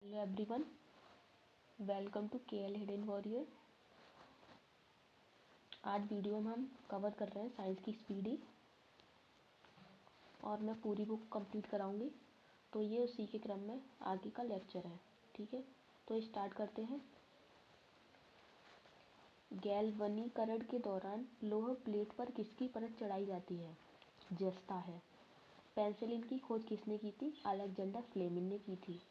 Hello everyone, welcome to KL hidden warrior. आज video में हम कवर कर रहे हैं साइंस की स्पीडी और मैं पूरी बुक कंप्लीट कराऊंगी। तो ये उसी के क्रम में आगे का लेक्चर है। ठीक है, तो स्टार्ट करते हैं। गैल्वनीकरण के दौरान लोह प्लेट पर किसकी परत चढ़ाई जाती है? जस्ता है। पेंसिलिन की खोज किसने की थी? अलेक्जेंडर फ्लेमिंग ने की थी।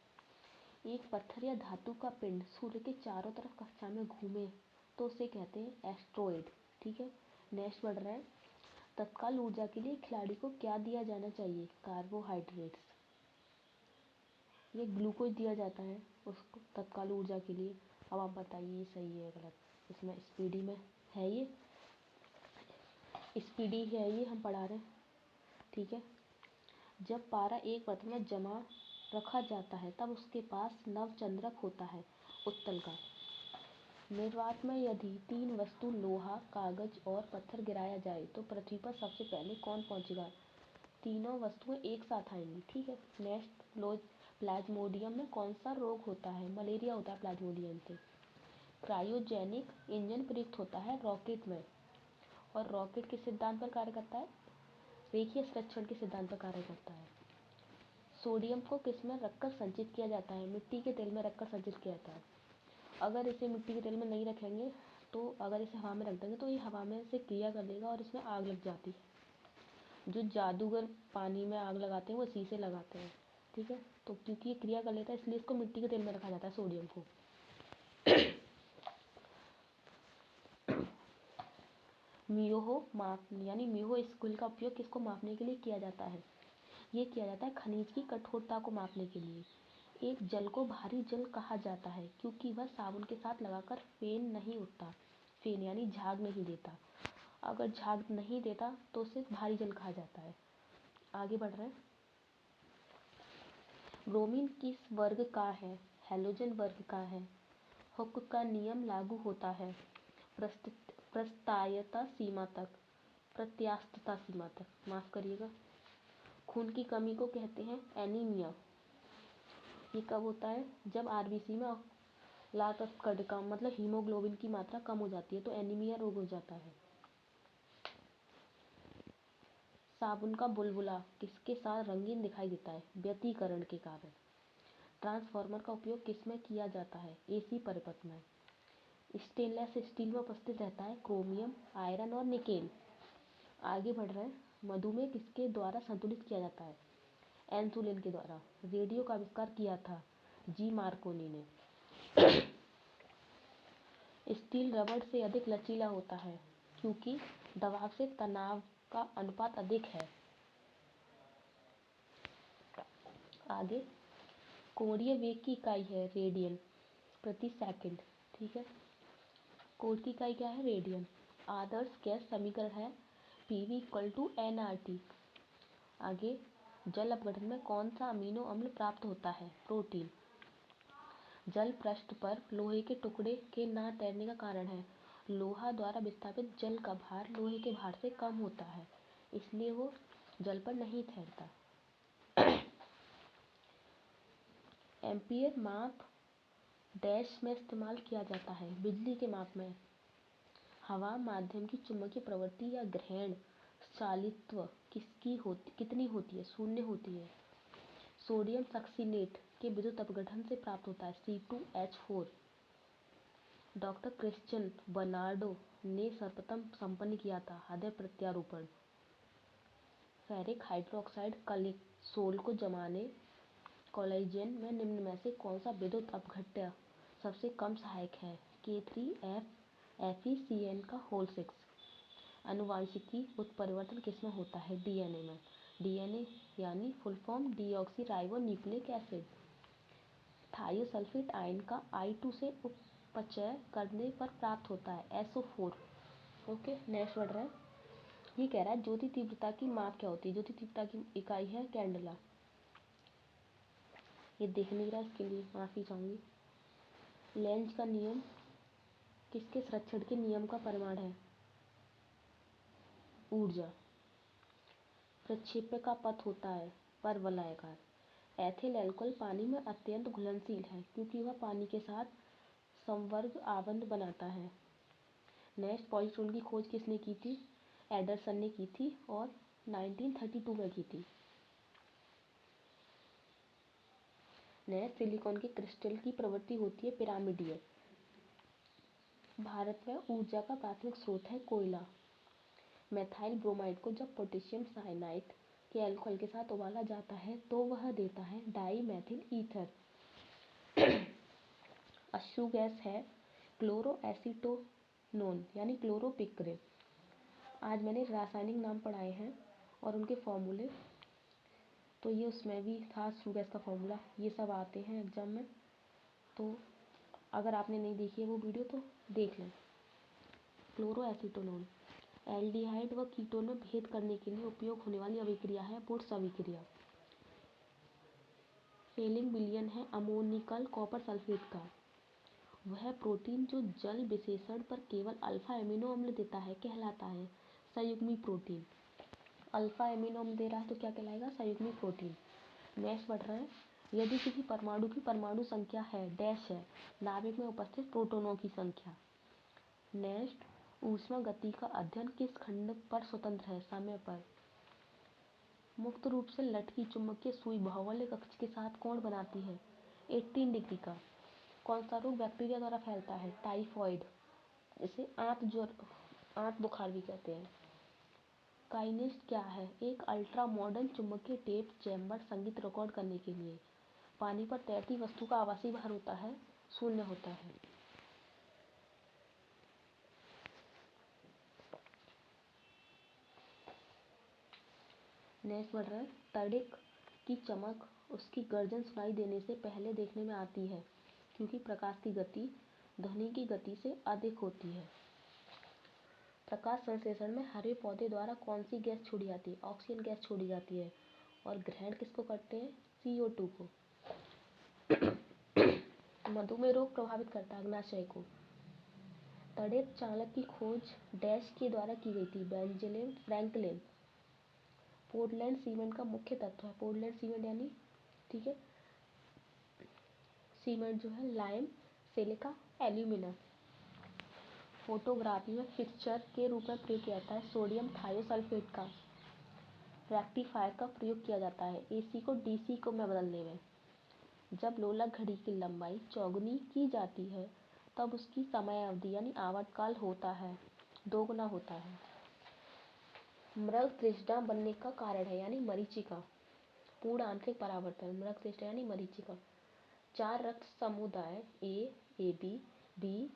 एक पत्थर या धातु का पिंड सूर्य के चारों तरफ कक्षा में घूमे तो उसे कहते हैं एस्ट्रॉयड। ठीक है, नेक्स्ट बढ़ रहा है। तत्काल ऊर्जा के लिए खिलाड़ी को क्या दिया जाना चाहिए? कार्बोहाइड्रेट्स। ये ग्लूकोज दिया जाता है उसको तत्काल ऊर्जा के लिए। अब आप बताइए ये सही है गलत। इसमें स्पीडी में है, ये स्पीडी है, ये हम पढ़ा रहे हैं। ठीक है, जब पारा एक पात्र में जमा रखा जाता है तब उसके पास नवचंद्रक होता है उत्तल का। निर्वात में यदि तीन वस्तु लोहा, कागज और पत्थर गिराया जाए तो पृथ्वी पर सबसे पहले कौन पहुंचेगा? तीनों वस्तुएं एक साथ आएंगी। ठीक है, नेक्स्ट प्लाज्मोडियम में कौन सा रोग होता है? मलेरिया होता है प्लाज्मोडियम से। क्रायोजेनिक इंजन प्रयुक्त होता है रॉकेट में, और रॉकेट किस सिद्धांत पर कार्य करता है? रेखीय संरक्षण के सिद्धांत पर कार्य करता है। सोडियम को किस में रखकर संचित किया जाता है? मिट्टी के तेल में रखकर संचित किया जाता है। अगर इसे मिट्टी के तेल में नहीं रखेंगे तो अगर इसे हवा में रख देंगे तो ये हवा में से क्रिया कर लेगा और इसमें आग लग जाती है। जो जादूगर पानी में आग लगाते हैं वो इसी से लगाते हैं। ठीक है, तो क्योंकि ये क्रिया कर लेता है इसलिए इसको मिट्टी के तेल में रखा जाता है, सोडियम को। म्योहो माप यानी म्योहो स्केल का उपयोग किसको मापने के लिए किया जाता है? ये किया जाता है खनिज की कठोरता को मापने के लिए। एक जल को भारी जल कहा जाता है क्योंकि वह साबुन के साथ लगाकर फेन नहीं उठता। फेन यानी झाग नहीं देता। अगर झाग नहीं देता तो उसे भारी जल कहा जाता है। आगे बढ़ रहे हैं। ब्रोमीन किस वर्ग का है? हैलोजन वर्ग का है। हुक का नियम लागू होता है प्रस्तायता सीमा तक, प्रत्यास्थता सीमा तक, माफ करिएगा। खून की कमी को कहते हैं एनीमिया। ये कब होता है? जब आरबीसी में लातस्कड का मतलब हीमोग्लोबिन की मात्रा कम हो जाती है तो एनीमिया रोग हो जाता है। साबुन का बुलबुला किसके साथ रंगीन दिखाई देता है? व्यतिकरण के कारण। ट्रांसफार्मर का उपयोग किसमें किया जाता है? एसी परिपथ में। स्टेनलेस स्टील में उपस्थित रहता है क्रोमियम, आयरन और निकेल। आगे बढ़ रहे हैं। मधुमेह किसके द्वारा संतुलित किया जाता है? इंसुलिन के द्वारा। रेडियो का आविष्कार किया था जी मार्कोनी ने। स्टील रबड़ से अधिक लचीला होता है क्योंकि दबाव से तनाव का अनुपात अधिक है। आगे, कोणीय वेग की इकाई है रेडियन प्रति सेकंड। ठीक है, कोण की इकाई क्या है? रेडियन। आदर्श गैस समीकरण है PV = nRT। आगे, जल अपघटन में कौन सा अमीनो अम्ल प्राप्त होता है? प्रोटीन। जल पृष्ठ पर लोहे के टुकड़े के ना तैरने का कारण है लोहा द्वारा विस्थापित जल का भार लोहे के भार से कम होता है, इसलिए वो जल पर नहीं तैरता। एम्पियर माप डैश में इस्तेमाल किया जाता है? बिजली के माप में। हवा माध्यम की चुंबकीय प्रवृत्ति या ग्रहण चालित्व कितनी होती है? 0 होती है। सोडियम सक्सीनेट के विद्युत अपघटन से प्राप्त होता है C2H4। डॉक्टर क्रिश्चियन बर्नार्डो ने सर्वप्रथम संपन्न किया था हृदय प्रत्यारोपण। फेरिक हाइड्रोक्साइड सोल को जमाने कोलेजन में निम्न में से कौन सा विद्युत अपघट्य सबसे कम सहायक है? K3FeCN6। अनुवांशिकी उत्परिवर्तन किसमें होता है? DNA में। DNA यानी full form deoxy ribo nucleic acid. Thiosulphate ion का I2 से उपचय करने पर प्राप्त होता है SO4। ओके, नेक्स्ट बढ़ रहा है। ये कह रहा है ज्योति तीव्रता की माप क्या होती है? ज्योति तीव्रता की इकाई है कैंडला। ये दिख नहीं रहा, इसके लिए माफ़ी चाहूँगी। लेंज का नियम किसके संरक्षण के नियम का परिमाण है? ऊर्जा। प्रक्षेप्य का पथ होता है परवलयाकार। एथिल अल्कोहल पानी में अत्यंत घुलनशील है क्योंकि वह पानी के साथ संवर्ग आबंध बनाता है। नेक्स्ट, पॉलीट्रोन की खोज किसने की थी? एंडरसन ने की थी और 1932 में की थी। नेक्स्ट, सिलिकॉन के क्रिस्टल की प्रवृत्ति होती है पिरामिडीय। भारत में ऊर्जा का प्राथमिक स्रोत है कोयला। मेथाइल ब्रोमाइड को जब पोटेशियम साइनाइड के अल्कोहल के साथ उबाला जाता है तो वह देता है डाई मेथिल ईथर। अश्रु गैस है क्लोरोएसीटोनोन यानी क्लोरोपिक्रिन। आज मैंने रासायनिक नाम पढ़ाए हैं और उनके फॉर्मूले, तो ये उसमें भी था अश्रु गैस का फॉर्मूला, ये सब आते हैं एग्जाम में, तो अगर आपने नहीं देखी है वो वीडियो तो देख लें। क्लोरोएसीटोनोन एल्डिहाइड व कीटोन में भेद करने के लिए उपयोग होने वाली अभिक्रिया है वुड्स अभिक्रिया। फेलिंग विलयन है अमोनिकल कॉपर सल्फेट का। वह प्रोटीन जो जल विशेषण पर केवल अल्फा एमिनो अम्ल देता है कहलाता है संयुग्मी प्रोटीन। अल्फा एमिनो अम्ल दे रहा है तो क्या कहलाएगा? संयुग्मी प्रोटीन। नेक्स्ट बढ़ रहा है, यदि किसी परमाणु की परमाणु संख्या है डैश है नाभिक में उपस्थित प्रोटॉनों की संख्या। नेक्स्ट, ऊष्मा गति का अध्ययन किस खंड पर स्वतंत्र है? समय पर। मुक्त रूप से लटकी चुंबकीय सुई भौगोलिक अक्ष के साथ कोण बनाती है 18 डिग्री का। कौन सा रोग बैक्टीरिया द्वारा फैलता है? टाइफॉइड, जिसे आंत बुखार भी कहते हैं। काइनेस्ट क्या है? एक अल्ट्रा मॉडर्न चुंबकीय टेप चैम्बर संगीत रिकॉर्ड करने के लिए। पानी पर तैरती वस्तु का आवासीय भार होता है 0 होता है। नेक्स्ट बढ़ रहा है, तड़िक की चमक उसकी गर्जन सुनाई देने से पहले देखने में आती है क्योंकि प्रकाश की गति ध्वनि की गति से अधिक होती है। प्रकाश संश्लेषण में हरे पौधे द्वारा कौन सी गैस छोड़ी जाती है? ऑक्सीजन गैस छोड़ी जाती है। और ग्रहण किसको करते हैं? CO2 को। मधुमेह रोग प्रभावित करता है अग्नाशय को। तड़ित चालक की खोज डैश के द्वारा की गई थी? Benjamin Franklin. पोर्टलैंड सीमेंट का मुख्य तत्व है? पोर्टलैंड सीमेंट यानी, ठीक है, सीमेंट जो है लाइम, सिलिका, एल्यूमिना। फोटोग्राफी में फिक्सचर के रूप में प्रयोग किया जाता है सोडियम थायोसल्फेट का। रेक्टिफायर का प्रयोग किया जाता है AC को DC को में बदलने में। जब लोलक घड़ी की लंबाई चौगुनी की जाती है तब उसकी समय अवधि यानी आवर्तकाल होता है 2 गुना होता है। मृग तृष्णा बनने का कारण है यानी मरीचिका। पूर्ण आंतरिक परावर्तन, मृग तृष्णा यानी मरीचिका। 4 रक्त समुदाय A, AB, B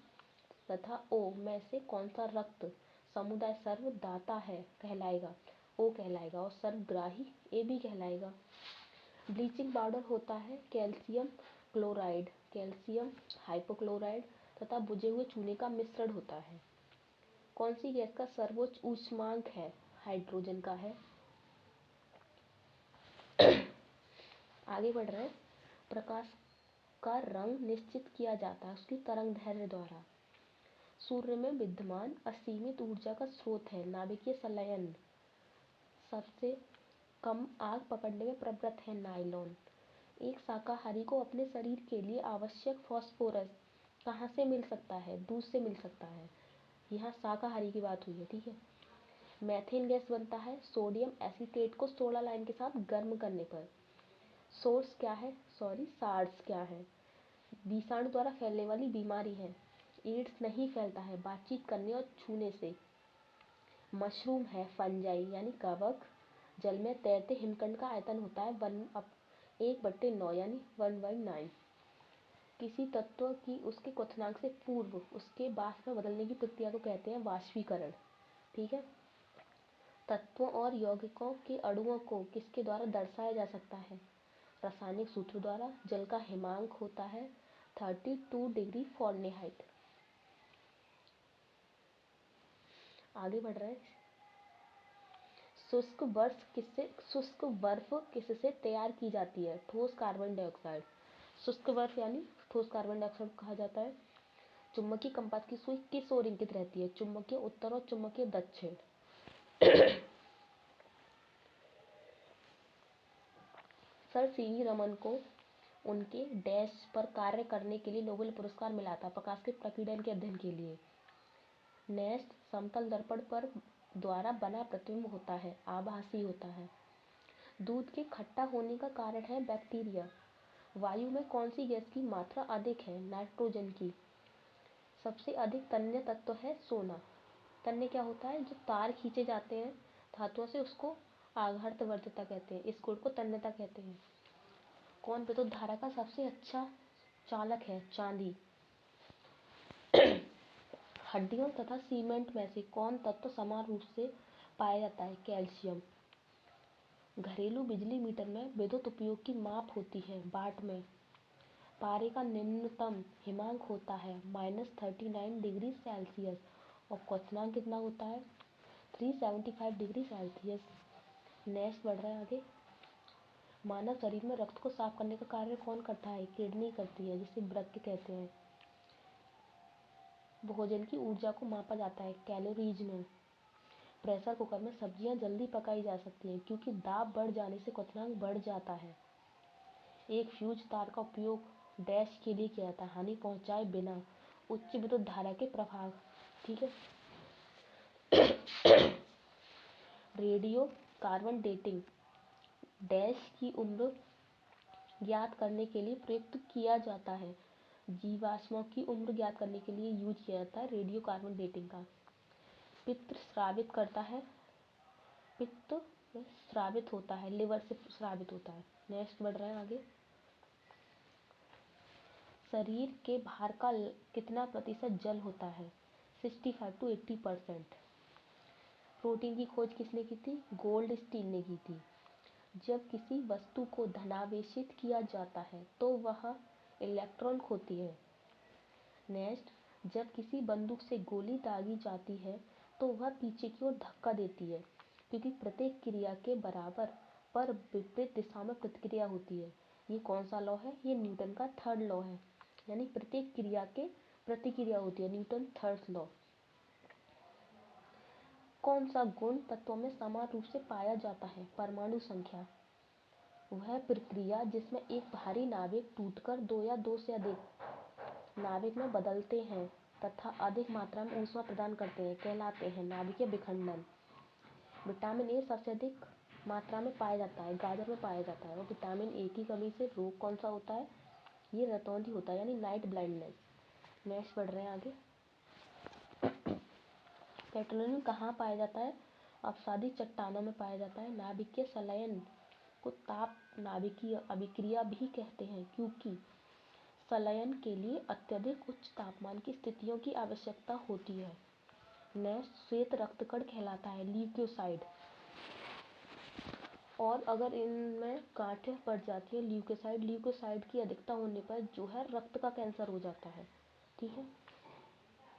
तथा O में से कौन सा रक्त समुदाय सर्वदाता है कहलाएगा? O कहलाएगा। और सर्वग्राही AB कहलाएगा। ब्लीचिंग पाउडर होता है कैल्शियम क्लोराइड, कैल्शियम हाइपोक्लोराइड तथा बुझे हुए चूने का मिश्रण होता है। कौन सी गैस का सर्वोच्च ऊष्मांक है? हाइड्रोजन का है। आगे बढ़ रहे हैं, प्रकाश का रंग निश्चित किया जाता है उसकी तरंग दैर्ध्य द्वारा। सूर्य में विद्यमान असीमित ऊर्जा का स्रोत है नाभिकीय संलयन। सबसे कम आग पकड़ने में प्रवृत्त है नायलॉन। एक शाकाहारी को अपने शरीर के लिए आवश्यक फास्फोरस कहाँ से मिल सकता है? दूध से मिल सकता है। यहाँ शाकाहारी की बात हुई है, ठीक है। मैथेन गैस बनता है सोडियम एसीटेट को सोडा लाइम के साथ गर्म करने पर। सोर्स क्या है? सार्स क्या है? विषाणु द्वारा फैलने वाली बीमारी है। एड्स नहीं फैलता है बातचीत करने और छूने से। मशरूम है फंजाई यानी कवक। जल में तैरते हिमकंड का आयतन होता है 1/9 यानी 1/9। किसी तत्व की उसके क्वथनांक से पूर्व उसके वाष्प में बदलने की प्रक्रिया को कहते हैं वाष्पीकरण, ठीक है। तत्वों और यौगिकों के अणुओं को किसके द्वारा दर्शाया जा सकता है? रासायनिक सूत्र द्वारा। जल का हिमांक होता है 32 डिग्री फ़ारेनहाइट। आगे बढ़ रहे हैं, शुष्क बर्फ किससे तैयार की जाती है? ठोस कार्बन डाइऑक्साइड। शुष्क बर्फ यानी ठोस कार्बन डाइऑक्साइड कहा जाता है। चुंबकीय कंपास की सुई किस ओर इंगित रहती है? चुंबकीय उत्तर और चुंबकीय दक्षिण। सर सीवी रमन को उनके डैश पर कार्य करने के लिए नोबेल पुरस्कार मिला था, प्रकाश के प्रकीर्णन के अध्ययन के लिए। नेस्ट समतल दर्पण पर द्वारा बना प्रतिबिंब होता है, आभासी होता है। दूध के खट्टा होने का कारण है बैक्टीरिया। वायु में कौन सी गैस की मात्रा अधिक है? नाइट्रोजन की। सबसे अधिक तन्य तत्व है सोना। तन्य क्या होता है? जो तार खींचे जाते हैं धातुओं से, उसको आघातवर्धकता कहते हैं, इस गुण को तन्यता कहते हैं। कौन विद्युत धारा का सबसे अच्छा चालक है? चांदी। हड्डियों तथा सीमेंट में से कौन तत्व समान रूप से पाया जाता है? कैल्शियम। घरेलू बिजली मीटर में विद्युत उपयोग की माप होती है वाट में। पारे का निम्नतम हिमांक होता है -39 डिग्री सेल्सियस और क्वथनांक कितना होता है? 375 डिग्री सेल्सियस। नेक्स्ट बढ़ रहा है आगे। मानव शरीर में रक्त को साफ करने का कार्य कौन करता है? किडनी करती है, जिसे वृक्क कहते हैं। भोजन की ऊर्जा को मापा जाता है कैलोरीज में। प्रेशर कुकर में सब्जियां जल्दी पकाई जा सकती हैं क्योंकि दाब बढ़ जाने से क्वथनांक बढ़ जाता है। एक फ्यूज तार का उपयोग डैश के लिए किया जाता है, हानि पहुंचाए बिना उच्च विद्युत धारा के प्रभाव। ठीक है। रेडियो कार्बन डेटिंग डैश की उम्र ज्ञात करने के लिए प्रयुक्त किया जाता है। जीवाश्मों की उम्र ज्ञात करने के लिए यूज किया जाता है रेडियो कार्बन डेटिंग का। पित्त स्रावित करता है, पित्त स्रावित होता है, लिवर से स्रावित होता है। नेक्स्ट बढ़ रहा है आगे। शरीर के भार का कितना प्रतिशत जल होता है? 65 to 80%। प्रोटीन की खोज किसने की थी? गोल्ड स्टील ने की थी। जब किसी वस्तु को धनावेशित किया जाता है तो वह इलेक्ट्रॉन खोती है। नेक्स्ट, जब किसी बंदूक से गोली दागी जाती है तो वह पीछे की ओर धक्का देती है क्योंकि प्रत्येक क्रिया के बराबर पर विपरीत दिशा में प्रतिक्रिया होती है। ये कौन सा लॉ है? ये न्यूटन का थर्ड लॉ है, यानी प्रत्येक क्रिया के प्रतिक्रिया होती है, न्यूटन थर्ड लॉ। कौन सा गुण तत्वों में समान रूप से पाया जाता है? परमाणु संख्या। वह प्रक्रिया जिसमें एक भारी नाभिक टूटकर दो या दो से अधिक नाभिक में बदलते हैं तथा अधिक मात्रा में ऊष्मा प्रदान करते हैं कहलाते हैं नाभिकीय विखंडन। विटामिन ए सबसे अधिक मात्रा में पाया जाता है, गाजर में पाया जाता है, और विटामिन ए की कमी से रोग कौन सा होता है? ये रतौंधी होता है, यानी नाइट ब्लाइंडनेस। नेक्स्ट बढ़ रहे हैं आगे। पेट्रोलियम कहाँ पाया जाता है? अपसादी चट्टानों में पाया जाता है। नाभिकीय संलयन को ताप नाभिकीय अभिक्रिया भी कहते हैं क्योंकि संलयन के लिए अत्यधिक उच्च तापमान की स्थितियों की आवश्यकता होती है। नेक्स्ट, श्वेत रक्तकण कहलाता है ल्यूकोसाइड। और अगर इनमें गांठें पड़ जाती है ल्यूकोसाइड की अधिकता होने पर जो है रक्त का कैंसर हो जाता है। ठीक है।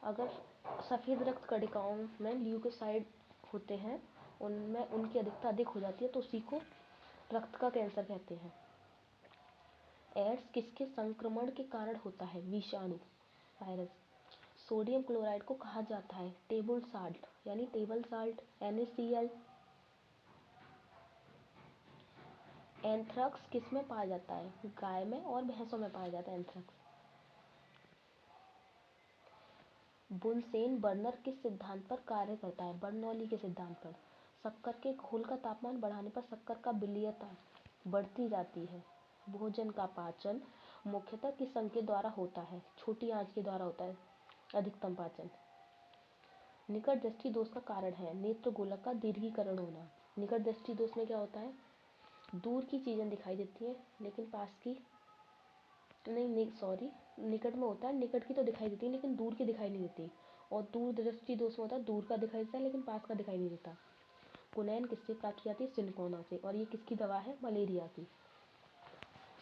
अगर सफ़ेद रक्त कणिकाओं में ल्यूकोसाइड होते हैं, उनमें उनकी अधिकता अधिक हो जाती है तो उसी को रक्त का कैंसर कहते हैं। एड्स किसके संक्रमण के कारण होता है? विषाणु, वायरस। सोडियम क्लोराइड को कहा जाता है टेबल साल्ट, यानी टेबल साल्ट NaCl। एंथ्रेक्स किस में पाया जाता है? गाय में और भैंसों में पाया जाता है एंथ्रेक्स। बुनसेन बर्नर किस सिद्धांत पर कार्य करता है? बर्नौली के सिद्धांत पर। शक्कर के घोल का तापमान बढ़ाने पर शक्कर का विलयता बढ़ती जाती है। भोजन का पाचन मुख्यतः किस अंग के द्वारा होता है? छोटी आंच के द्वारा होता है अधिकतम पाचन। निकट दृष्टि दोष का कारण है नेत्र गोलक का दीर्घीकरण होना। निकट दृष्टि दोष में क्या होता है? दूर की चीजें दिखाई देती है लेकिन पास की नहीं, सॉरी, निकट में होता है, निकट की तो दिखाई देती है लेकिन दूर की दिखाई नहीं देती। और दूर दृष्टि दोष में होता है दूर का दिखाई देता है लेकिन पास का दिखाई नहीं देता। कुनैन किससे प्राप्त की जाती है? सिनकोना से। और ये किसकी दवा है? मलेरिया की।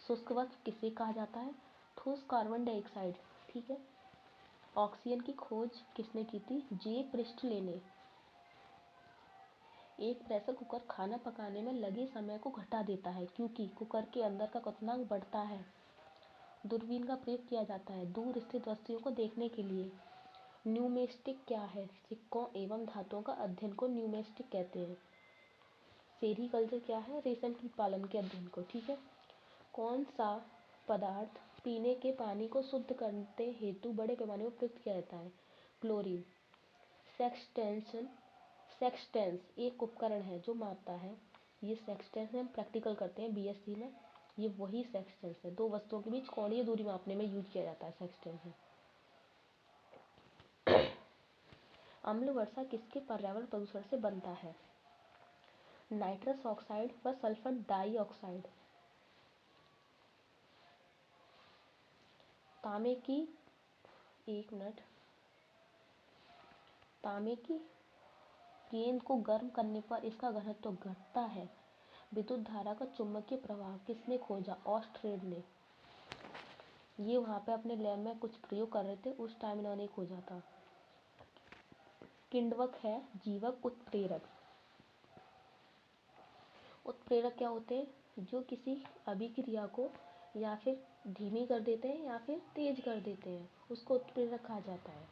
शुष्क वस्त्र किसे कहा जाता है? ठोस कार्बन डाइऑक्साइड। ठीक है। ऑक्सीजन की खोज किसने की थी? जे प्रिस्टले ने। एक प्रेशर कुकर खाना पकाने में लगे समय को घटा देता है क्योंकि कुकर के अंदर का क्वथनांक बढ़ता है। दूरबीन का प्रयोग किया जाता है दूर स्थित वस्तुओं को देखने के लिए। न्यूमेस्टिक क्या है? सिक्कों एवं धातुओं का अध्ययन को न्यूमेस्टिक कहते हैं। सेरीकल्चर क्या है? रेशम कीट पालन के अध्ययन को। ठीक है। कौन सा पदार्थ पीने के पानी को शुद्ध करने हेतु बड़े पैमाने पर प्रयुक्त किया जाता है? क्लोरीन। सेक्सटेंस एक उपकरण है जो मापता है, ये सेक्सटेंस हम प्रैक्टिकल करते हैं बीएससी में, ये वही सेक्सटेंस है। दो वस्तुओं के बीच कोणीय दूरी मापने में यूज किया जाता है सेक्सटेंस है। अम्ल वर्षा किसके पर्यावरण प्रदूषण से बनता है? नाइट्रस ऑक्साइड व सल्फर डाइऑक्साइड। तांबे की गेंद को गर्म करने पर इसका घनत्व घटता है। विद्युत धारा का चुंबकीय प्रवाह किसने खोजा? ऑस्ट्रेड ने। ये वहाँ पे अपने लैब में कुछ प्रयोग कर रहे थे, उस टाइम इन्होंने खोजा था। किण्वक है जीवक उत्प्रेरक। उत्प्रेरक क्या होते हैं? जो किसी अभिक्रिया को या फिर धीमी कर देते हैं या फिर तेज कर देते हैं, उसको उत्प्रेरक कहा जाता है।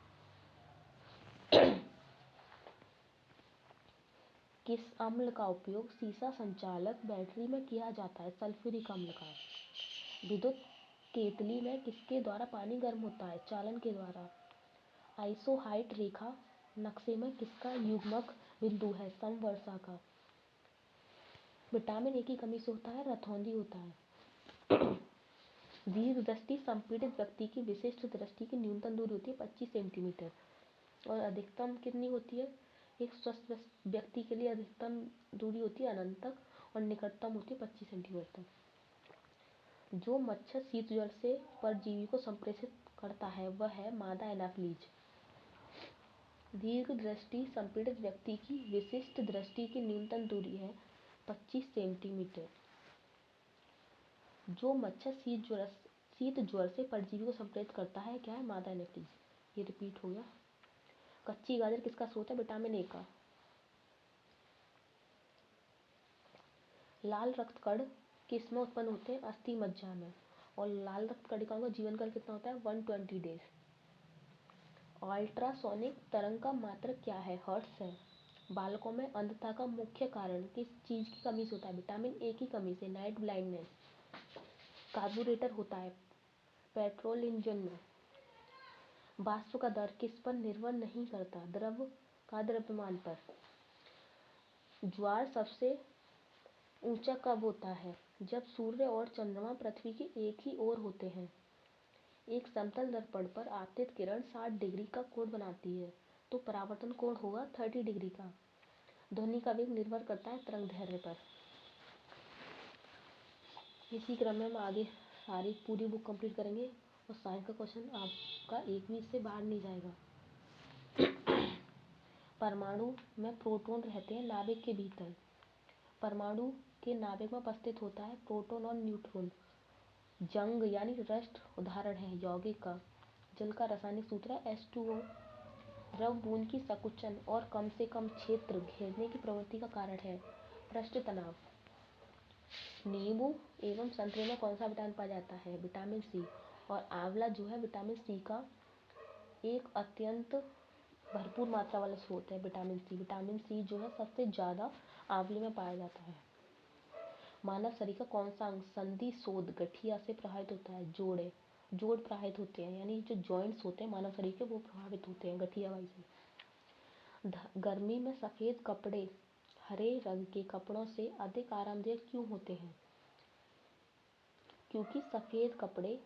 किस अम्ल का उपयोग सीसा संचालक बैटरी में किया जाता है? सल्फ्यूरिक अम्ल का। विद्युत केतली में किसके द्वारा पानी गर्म होता है? चालन के द्वारा। आइसोहाइट रेखा नक्शे में किसका युग्मक बिंदु है? समवर्षा का। विटामिन ए की कमी से होता है रतौंधी होता है। दीर्घ दृष्टि संपीड़ित व्यक्ति की विशिष्ट दृष्टि की न्यूनतम दूरी होती है 25 सेंटीमीटर और अधिकतम कितनी होती है? एक स्वस्थ व्यक्ति के लिए अधिकतम दूरी होती है अनंत तक और निकटतम होती है 25 सेंटीमीटर तक। जो मच्छर शीत ज्वर से परजीवी को संप्रेषित करता है वह है मादा एनाफिलीज। दीर्घ दृष्टि संपीड़ित व्यक्ति की विशिष्ट दृष्टि की न्यूनतम दूरी है 25 सेंटीमीटर। जो मच्छर शीत ज्वर से परजीवी को संप्रेषित करता है क्या है? मादा एनाफिलीज। ये रिपीट हो गया। कच्ची गाजर किसका स्रोत है? विटामिन ए का। लाल रक्त कण किस में उत्पन्न होते हैं? अस्थि मज्जा में। और लाल रक्त कणिकाओं का जीवन काल कितना होता है? 120 डेज। अल्ट्रासोनिक तरंग का मात्रक क्या है? हर्ट्ज है। बालकों में अंधता का मुख्य कारण किस चीज की कमी से होता है? विटामिन ए की कमी से। Night blindness. कार्बोरेटर होता है पेट्रोल इंजन में। वाष्प का दर किस पर निर्भर नहीं करता? द्रव का द्रव्यमान पर। ज्वार सबसे ऊंचा कब होता है? जब सूर्य और चंद्रमा पृथ्वी के एक ही ओर होते हैं। एक समतल दर्पण पर आपतित किरण 60 डिग्री का कोण बनाती है तो परावर्तन कोण होगा 30 डिग्री का। ध्वनि का वेग निर्भर करता है तरंगदैर्घ्य पर। इसी क्रम में हम आगे सारी पूरी बुक कंप्लीट करेंगे और साइंस का क्वेश्चन आपका एक भी इससे बाहर नहीं जाएगा। परमाणु में प्रोटॉन रहते हैं नाभिक के भीतर। परमाणु के नाभिक में उपस्थित होता है प्रोटॉन और न्यूट्रॉन। जंग यानी रस्ट उदाहरण है यौगिक का। जल का रासायनिक सूत्र है H2O। द्रव बूंद की संकुचन और कम से कम क्षेत्र घेरने की प्रवृत्ति का कारण है पृष्ठ तनाव। नींबू एवं संतरे में कौन सा विटामिन पाया जाता है? Vitamin C. और आंवला जो है विटामिन सी का एक अत्यंत भरपूर मात्रा वाला स्रोत है विटामिन सी। विटामिन सी जो है सबसे ज़्यादा आंवले में पाया जाता है। मानव शरीर का कौन सा अंग संधि शोध गठिया से प्रभावित होता है? जोड़ प्रभावित होते हैं, यानी जो जॉइंट्स होते हैं मानव शरीर के वो प्रभावित होते हैं गठिया वाई से। गर्मी में सफ़ेद कपड़े हरे रंग के कपड़ों से अधिक आरामदायक क्यों होते हैं? क्योंकि सफ़ेद कपड़े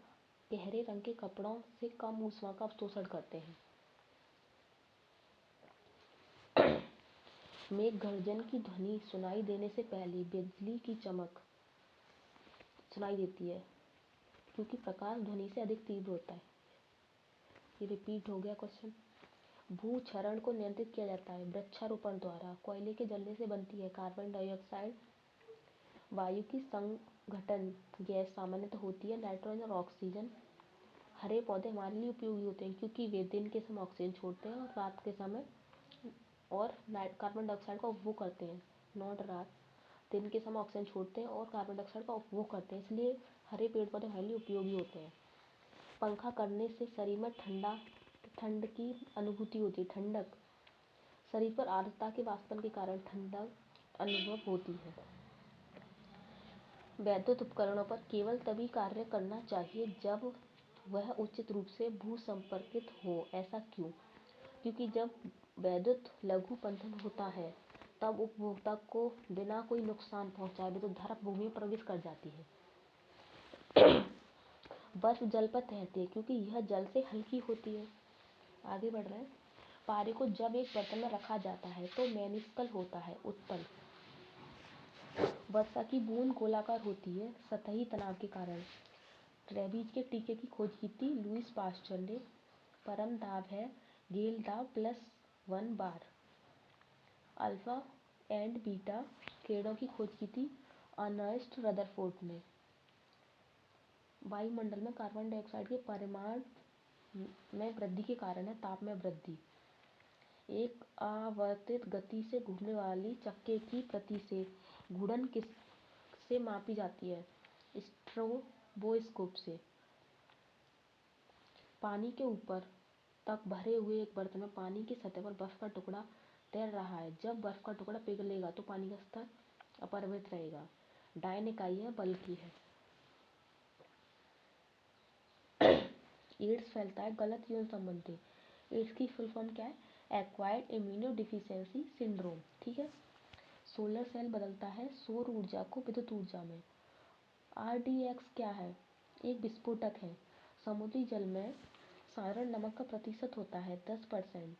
गहरे रंग के कपड़ों से कम ऊष्मा का अवशोषण करते हैं। मेघ गर्जन की ध्वनि सुनाई देने से पहले बिजली की चमक सुनाई देती है क्योंकि प्रकाश ध्वनि से अधिक तीव्र होता है। ये रिपीट हो गया क्वेश्चन। भूक्षरण को नियंत्रित किया जाता है वृक्षारोपण द्वारा। कोयले के जलने से बनती है कार्बन डाइऑक्साइड। वायु की संघटन गैस सामान्यतः होती है नाइट्रोजन और ऑक्सीजन। हरे पौधे हमारे लिए उपयोगी होते हैं क्योंकि वे दिन के समय ऑक्सीजन छोड़ते हैं और रात के समय और कार्बन डाइऑक्साइड का उपभोग करते हैं। नॉट रात, दिन के समय ऑक्सीजन छोड़ते हैं और कार्बन डाइऑक्साइड का उपभोग करते हैं, इसलिए हरे पेड़ पौधे हमारे लिए उपयोगी होते हैं। पंखा करने से शरीर में ठंड की अनुभूति होती है। ठंडक शरीर पर आर्द्रता के वाष्पन के कारण ठंडक अनुभव होती है। वैद्युत उपकरणों पर केवल तभी कार्य करना चाहिए जब वह उचित रूप से भू संपर्कित हो। ऐसा क्यों? क्योंकि जब वैद्युत लघु पंथन होता है तब उपभोक्ता को बिना कोई नुकसान पहुंचाए विद्युत धारा भूमि में प्रवेश कर जाती है। बर्फ जल पर तैरती है क्योंकि यह जल से हल्की होती है। आगे बढ़ रहे हैं। पारे को जब एक बर्तन में रखा जाता है तो मेनिस्कल होता है, उत्तल। वर्षा की बूंद गोलाकार होती है सतही तनाव के कारण। रेबीज के टीके की खोज की थी लुईस पास्चर ने। परम दाब है गेल दाब +1 बार। अल्फा एंड बीटा किरणों की खोज की थी अर्नेस्ट रदरफोर्ड ने। वायुमंडल में कार्बन डाइऑक्साइड के परिमाण में वृद्धि के कारण है ताप में वृद्धि। एक आवर्तित गति से घूमने वाली चक्के की प्रति से घूर्णन किस से मापी जाती है? स्ट्रोबोस्कोप से। पानी के ऊपर तक भरे हुए एक बर्तन में पानी की सतह पर बर्फ का टुकड़ा तैर रहा है। जब बर्फ का टुकड़ा पिघलेगा तो पानी का स्तर अपरिमित रहेगा। डायन इकाई है, बल की है। एड्स फैलता है गलत यौन संबंध से। एड्स की फुल फॉर्म क्या है? Acquired immunodeficiency syndrome. ठीक है। सोलर सेल बदलता है सौर ऊर्जा को विद्युत ऊर्जा में। RDX क्या है? एक विस्फोटक है। समुद्री जल में साधारण नमक का प्रतिशत होता है 10%।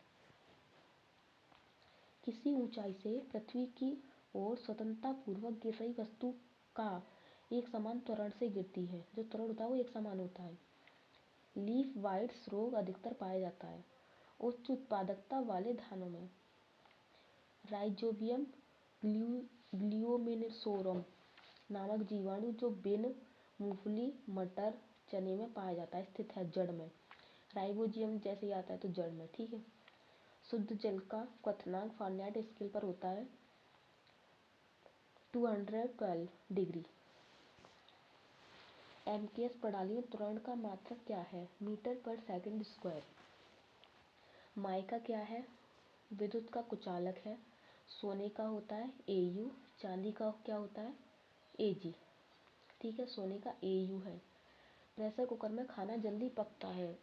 किसी ऊंचाई से पृथ्वी की ओर स्वतंत्रतापूर्वक गिर रही वस्तु का एक समान त्वरण से गिरती है। जो त्वरण होता है वो एक समान होता है। लीफ वाइट्स रोग अधिकतर पाया जाता है उच्च उत्पादकता वाले धानों में। राइजोबियम ग्लियोमिनिसोरम नामक जीवाणु जो बिन, मूंगफली, मटर, चने में पाया जाता है स्थित है जड़ में। राइबोजियम जैसे ही आता है तो जड़ में। ठीक है। शुद्ध जल का क्वथनांक फारेनहाइट स्केल पर होता है 212 डिग्री। MKS प्रणाली में त्वरण का मात्रक क्या है? मीटर पर सेकंड स्क्वायर। माइका क्या है? विद्युत का कुचालक है। सोने का होता है AU। चांदी का क्या होता है? AG। ठीक है। सोने का AU है। प्रेशर कुकर में खाना जल्दी पकता है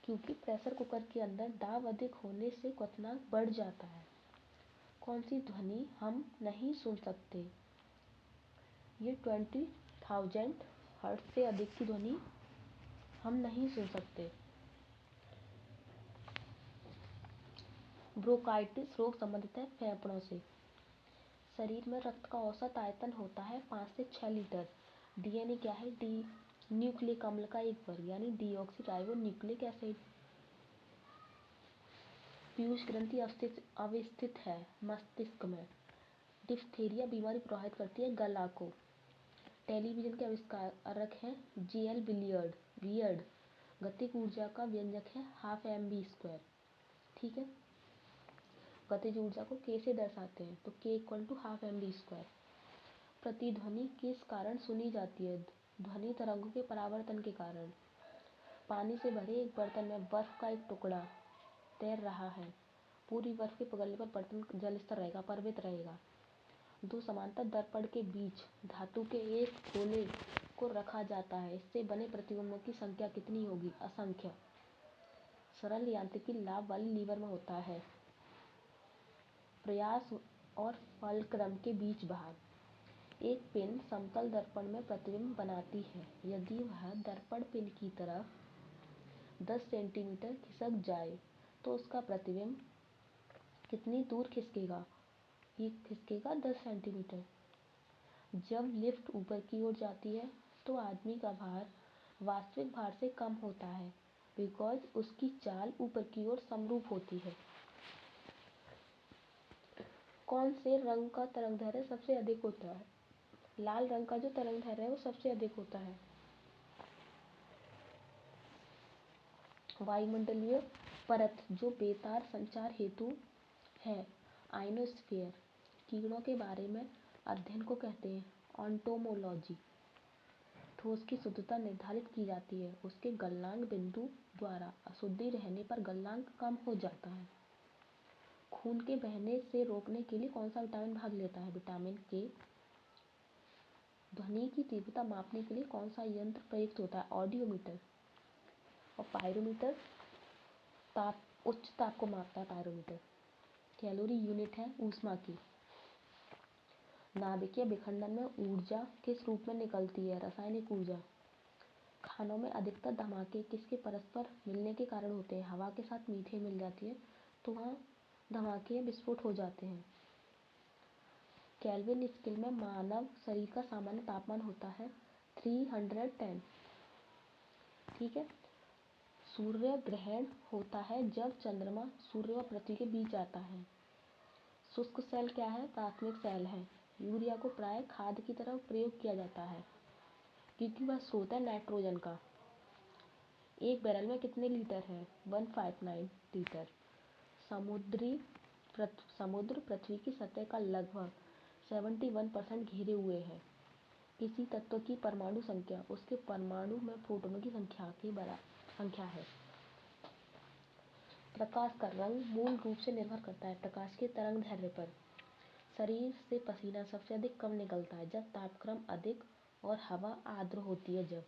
क्योंकि प्रेशर कुकर के अंदर दाब अधिक होने से क्वथनांक बढ़ जाता है। कौन सी ध्वनि हम नहीं सुन सकते? ये 20,000 हर्ट्ज से अधिक की ध्वनि हम नहीं सुन सकते। ब्रोंकाइटिस रोग संबंधित है फेफड़ों से। शरीर में रक्त का औसत आयतन होता है 5 से 6 लीटर। DNA क्या है? न्यूक्लिक अम्ल का एक वर्ग यानी deoxy ribo nucleic acid. Piyush ग्रंथि अवस्थित है मस्तिष्क में। डिप्थीरिया बीमारी प्रभावित करती है गला को। टेलीविजन के आविष्कारक हैं JL वियर्ड। गतिज ऊर्जा का व्यंजक है ½ mv²। ठीक है। गतिज ऊर्जा को K से दर्शाते हैं तो K = ½ mv²। प्रतिध्वनि किस कारण सुनी जाती है? ध्वनि तरंगों के परावर्तन के कारण। पानी से भरे एक बर्तन में बर्फ का एक टुकड़ा तैर रहा है। पूरी बर्फ के पिघलने पर बर्तन जल स्तर रहेगा, परिमित रहेगा। दो समांतर दर्पण के बीच धातु के एक गोले को रखा जाता है। इससे बने प्रतिबिंबों की संख्या कितनी होगी? असंख्य। सरल यांत्रिकी लाभ वाले लीवर में होता है। प्रयास और फलक्रम के बीच भार। एक पिन समतल दर्पण में प्रतिबिंब बनाती है। यदि वह दर्पण पिन की तरफ 10 सेंटीमीटर खिसक जाए तो उसका प्रतिबिंब कितनी दूर खिसकेगा? ये खिसकेगा 10 सेंटीमीटर। जब लिफ्ट ऊपर की ओर जाती है तो आदमी का भार वास्तविक भार से कम होता है बिकॉज उसकी चाल ऊपर की ओर समरूप होती है। कौन से रंग का तरंगदैर्घ्य सबसे अधिक होता है? लाल रंग का जो तरंगदैर्घ्य है वो सबसे अधिक होता है। वायुमंडलीय परत जो बेतार संचार हेतु है आइनोस्फीयर। कीड़ों के बारे में अध्ययन को कहते हैं ऑन्टोमोलॉजी। ठोस की शुद्धता निर्धारित की जाती है उसके गलनांक बिंदु द्वारा। अशुद्धि रहने पर गलनांक कम हो जाता है। खून के बहने से रोकने के लिए कौन सा विटामिन भाग लेता है? Vitamin K। ध्वनि की तीव्रता मापने के लिए कौन सा यंत्र प्रयुक्त होता है? ऑडियोमीटर। और पायरोमीटर उच्च ताप को मापता है पायरोमीटर। कैलोरी यूनिट है ऊष्मा की। नाभिकीय विखंडन में ऊर्जा किस रूप में निकलती है? रासायनिक ऊर्जा। खानों में अधिकतर धमाके किसके परस्पर मिलने के कारण होते हैं? हवा के साथ मीठे मिल जाती है तो वहाँ धमाके विस्फोट हो जाते हैं। केल्विन स्केल में मानव शरीर का सामान्य तापमान होता है 310। ठीक है। सूर्य ग्रहण होता है जब चंद्रमा सूर्य और पृथ्वी के बीच आता है। शुष्क सेल क्या है? प्राथमिक सेल है। यूरिया को प्राय खाद की तरह प्रयोग किया जाता है क्योंकि वह स्रोत है नाइट्रोजन का। एक बैरल में कितने लीटर है? 159 लीटर। समुद्र पृथ्वी की सतह का लगभग 71% घेरे हुए है। किसी तत्व की परमाणु संख्या उसके परमाणु में प्रोटॉनों की संख्या है। प्रकाश का रंग मूल रूप से निर्भर करता है प्रकाश के तरंगदैर्ध्य पर। शरीर से पसीना सबसे अधिक कब निकलता है? जब तापक्रम अधिक और हवा आर्द्र होती है जब।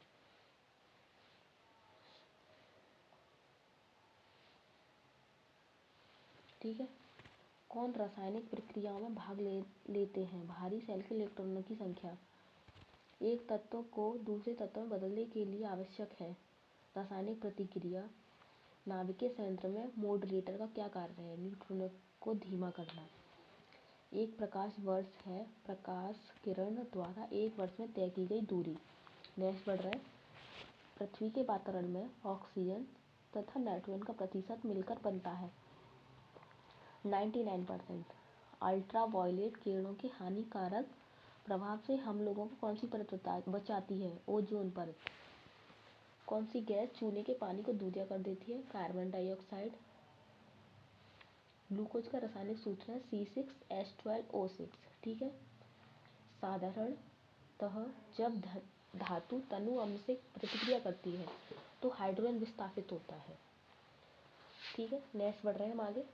ठीक है। कौन रासायनिक प्रक्रियाओं में भाग लेते हैं? भारी सेल के इलेक्ट्रॉनों की संख्या। एक तत्व को दूसरे तत्व में बदलने के लिए आवश्यक है रासायनिक प्रतिक्रिया। नाभिकीय संयंत्र में मॉड्यूलेटर का क्या कार्य है? न्यूट्रॉनों को धीमा करना। एक प्रकाश वर्ष है प्रकाश किरण द्वारा एक वर्ष में तय की गई दूरी। नेक्स्ट बढ़ रहा है। पृथ्वी के वातावरण में ऑक्सीजन तथा नाइट्रोजन का प्रतिशत मिलकर बनता है 99%। अल्ट्रा वायलेट किरणों के हानिकारक प्रभाव से हम लोगों को कौन सी परत बचाती है? ओजोन परत। कौन सी गैस चूल्हे के पानी को दूधिया कर देती है? Carbon dioxide. ग्लूकोज का रासायनिक सूत्र है C6H12O6। ठीक है। साधारणतः जब धातु तनु अम्ल से प्रतिक्रिया करती है तो हाइड्रोजन विस्थापित होता है। ठीक है। नेक्स्ट बढ़ रहे हैं हम आगे।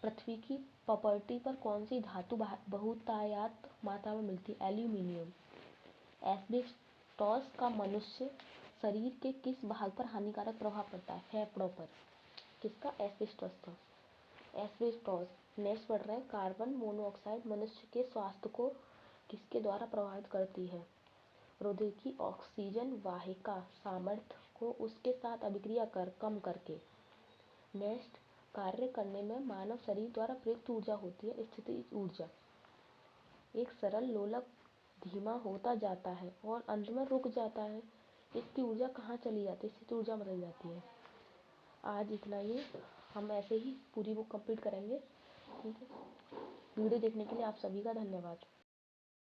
पृथ्वी की प्रॉपर्टी पर कौन सी धातु बहुतायत मात्रा में मिलती है? एल्यूमिनियम। एस्बेस्टॉस का मनुष्य शरीर के किस भाग पर हानिकारक प्रभाव पड़ता है? फेफड़ों पर। किसका? एस्बेस्टॉस का। एस्बेस्टॉस। नेक्स्ट बढ़ रहा है। कार्बन मोनोऑक्साइड मनुष्य के स्वास्थ्य को किसके द्वारा प्रभावित करती है? हृदय की ऑक्सीजन वाहिका सामर्थ्य को उसके साथ अभिक्रिया कर कम करके। नेक्स्ट, कार्य करने में मानव शरीर द्वारा प्रयुक्त ऊर्जा होती है स्थितिज ऊर्जा। एक सरल लोलक धीमा होता जाता है और अंत में रुक जाता है, इसकी ऊर्जा कहाँ चली जाती है? स्थितिज ऊर्जा बदल जाती है। आज इतना ही। हम ऐसे ही पूरी बुक कंप्लीट करेंगे। ठीक है। वीडियो देखने के लिए आप सभी का धन्यवाद।